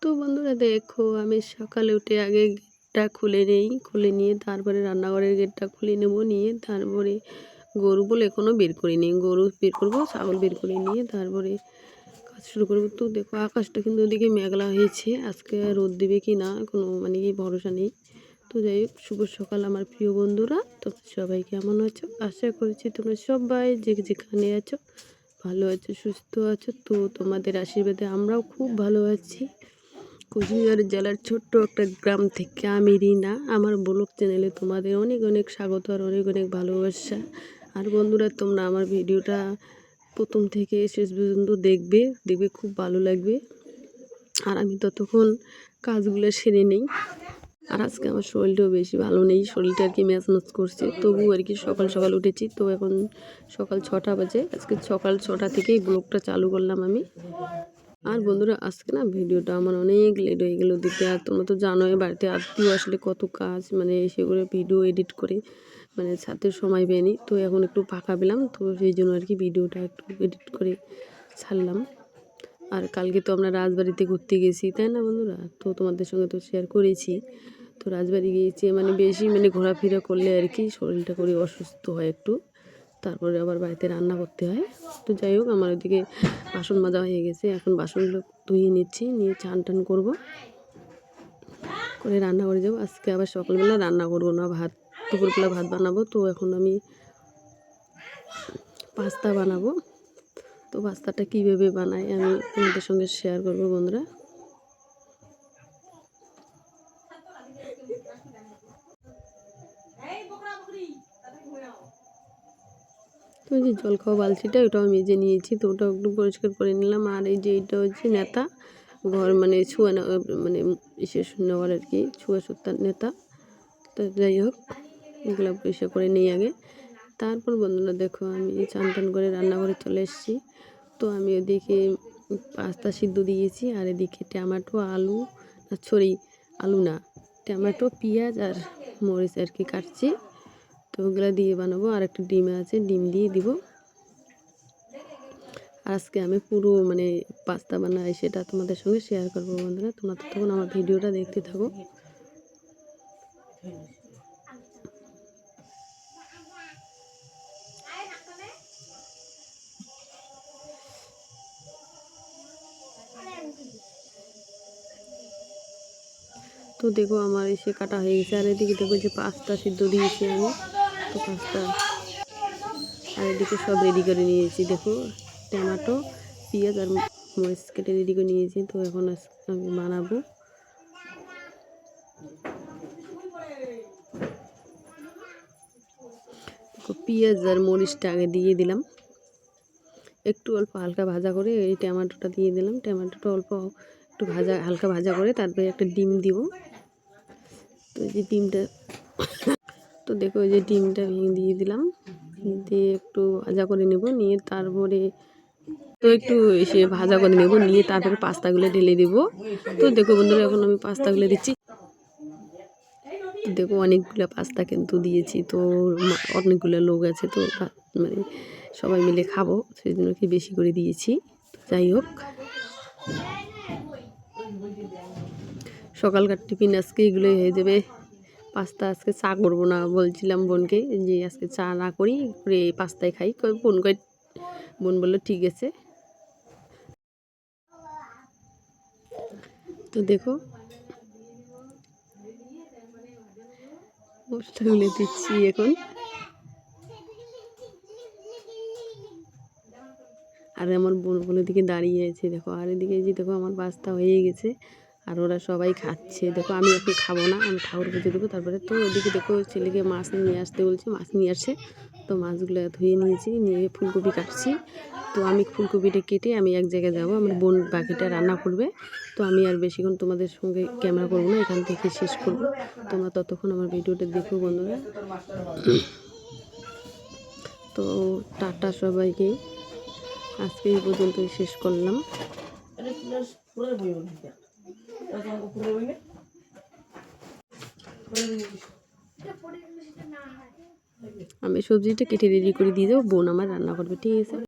তো বন্ধুরা দেখো, আমি সকালে উঠে আগে গেটটা খুলে নিয়ে তারপরে রান্নাঘরের গেটটা খুলে নেব, নিয়ে তারপরে গরু বলে এখনও বের করিনি, গরু বের করবো, ছাগল বের করে নিয়ে তারপরে কাজ শুরু করবো। তো দেখো আকাশটা কিন্তু ওদিকে মেঘলা হয়েছে, আজকে রোদ দেবে কি না কোনো কি ভরসা নেই। তো যাই হোক, শুভ সকাল আমার প্রিয় বন্ধুরা। তো সবাই কেমন আছো? আশা করছি তোমরা সবাই যেখানে আছো ভালো আছো, সুস্থ আছো। তো তোমাদের আশীর্বাদে আমরাও খুব ভালো আছি। কোচবিহার জেলার ছোট্ট একটা গ্রাম থেকে আমি রিনা, আমার ব্লগ চ্যানেলে তোমাদের অনেক অনেক স্বাগত আর অনেক অনেক ভালোবাসা। আর বন্ধুরা, তোমরা আমার ভিডিওটা প্রথম থেকে শেষ পর্যন্ত দেখবে, খুব ভালো লাগবে। আর আমি ততক্ষণ কাজগুলো সেরে নেই। আর আজকে আমার শরীরটাও বেশি ভালো নেই, শরীরটা আর কি ম্যাচ করছে, তবু আর কি সকাল সকাল উঠেছি। তো এখন সকাল 6টা বাজে, আজকে সকাল 6টা থেকেই ব্লগটা চালু করলাম আমি। আর বন্ধুরা, আজকে না ভিডিওটা আমার অনেক লেট হয়ে গেলো দিতে। আর তোমরা তো জানোই বাড়িতে আত্মীয় আসলে কত কাজ, এসে করে ভিডিও এডিট করে ছাড়তে সময় পেয়নি। তো এখন একটু ফাঁকা পেলাম, তো সেই জন্য আর কি ভিডিওটা একটু এডিট করে ছাড়লাম। আর কালকে তো আমরা রাজবাড়িতে ঘুরতে গেছি, তাই না বন্ধুরা? তো তোমাদের সঙ্গে তো শেয়ার করেছি। তো রাজবাড়ি গিয়েছি, বেশি ঘোরাফেরা করলে আর কি শরীরটা করে অসুস্থ হয় একটু, তারপরে আবার বাড়িতে রান্না করতে হয়। তো যাই হোক, আমার ওদিকে বাসন মাজা হয়ে গেছে, এখন বাসনগুলো ধুয়ে নিচ্ছি, নিয়ে চান টান করবো, করে রান্না করে যাবো। আজকে আবার সকালবেলা রান্না করবো না, দুপুরবেলা ভাত বানাবো। তো এখন আমি পাস্তা বানাবো। তো পাস্তাটা কীভাবে বানাই আমি তোমাদের সঙ্গে শেয়ার করবো বন্ধুরা। তো এই যে জল খাওয়া বালতিটা, ওটাও মেজে নিয়েছি, তো ওটাও একটু পরিষ্কার করে নিলাম। আর এই যে এটা হচ্ছে নেতা ঘর, ছুঁয়া বিশেষ নেওয়ার আর কি, ছুঁয়া সত্তার নেতা। তো যাই হোক, এগুলো পরিষ্কার করে নিই আগে। তারপর বন্ধুরা দেখো, আমি চান টান করে রান্নাঘরে চলে এসেছি। তো আমি ওদিকে পাস্তা সিদ্ধ দিয়েছি, আর এদিকে টমেটো, আলু আলু না, টমেটো, পেঁয়াজ আর মরিচ আর কি কাটছি। তো ওগুলো দিয়ে বানাবো। আর একটা ডিম আছে, ডিম দিয়ে দিব। আজকে আমি পুরো পাস্তা বানাই সেটা তোমাদের সঙ্গে শেয়ার করবো বন্ধুরা। তোমরা তখন আমার ভিডিওটা দেখতে থাকো। তো দেখো, আমার এসে কাটা হয়ে গেছে। আর এদিকে দেখো যে পাস্তা সিদ্ধ দিয়েছি আমি, তো পাস্তা আর এদিকে সব রেডি করে নিয়েছি। দেখো, টমেটো, পেঁয়াজ আর মরিচ কেটে রেডি করে নিয়েছি। তো এখন আমি বানাবো। পেঁয়াজ আর মরিচটা আগে দিয়ে দিলাম, একটু অল্প হালকা ভাজা করে এই টমেটোটা দিয়ে দিলাম। টমেটোটা অল্প একটু হালকা ভাজা করে তারপরে একটা ডিম দিব। তো এই যে ডিমটা, তো দেখো এই যে ডিমটা ভেঙে দিয়ে দিলাম, দিয়ে একটু ভাজা করে নেব, নিয়ে তারপরে এসে ভাজা করে নেব, নিয়ে তারপরে পাস্তাগুলো ঢেলে দেব। তো দেখো বন্ধুরা, এখন আমি পাস্তাগুলো দিচ্ছি। দেখো অনেকগুলো পাস্তা কিন্তু দিয়েছি, তো অনেকগুলো লোক আছে, তো সবাই মিলে খাবো, সেই জন্য কি বেশি করে দিয়েছি। যাই হোক, সকালকার টিফিন আজকে এগুলোই হয়ে যাবে। পাস্তা আজকে চা করবো না, বলছিলাম বোনকে যে আজকে চা না করি, করে পাস্তায় খাই। বোন বললো ঠিক আছে। তো দেখো মশলাগুলো দিচ্ছি এখন। আর আমার বোন দিকে দাঁড়িয়ে আছে দেখো। আর এদিকে যে দেখো আমার পাস্তা হয়ে গেছে, আর ওরা সবাই খাচ্ছে। দেখো আমি এখন খাবো না, আমি ঠাকুর পুজো দেবো তারপরে। তো ওদিকে দেখো ছেলেকে মাছ নিয়ে আসতে বলছে, মাছ নিয়ে আসছে। তো মাছগুলো ধুয়ে নিয়েছি, নিয়ে ফুলকপি কাটছি। তো আমি ফুলকপিটা কেটে আমি এক জায়গায় যাব, আমার বোন বাকিটা রান্না করবে। তো আমি আর বেশিক্ষণ তোমাদের সঙ্গে ক্যামেরা করবো না, এখান থেকে শেষ করব। তোমরা ততক্ষণ আমার ভিডিওটা দেখো বন্ধুরা। তো টাটা সবাইকে, আজকে এই পর্যন্তই শেষ করলাম। আমি সবজিটা কেটে রেডি করে দিয়ে দেবো, বোন আমার রান্না করবে, ঠিক আছে।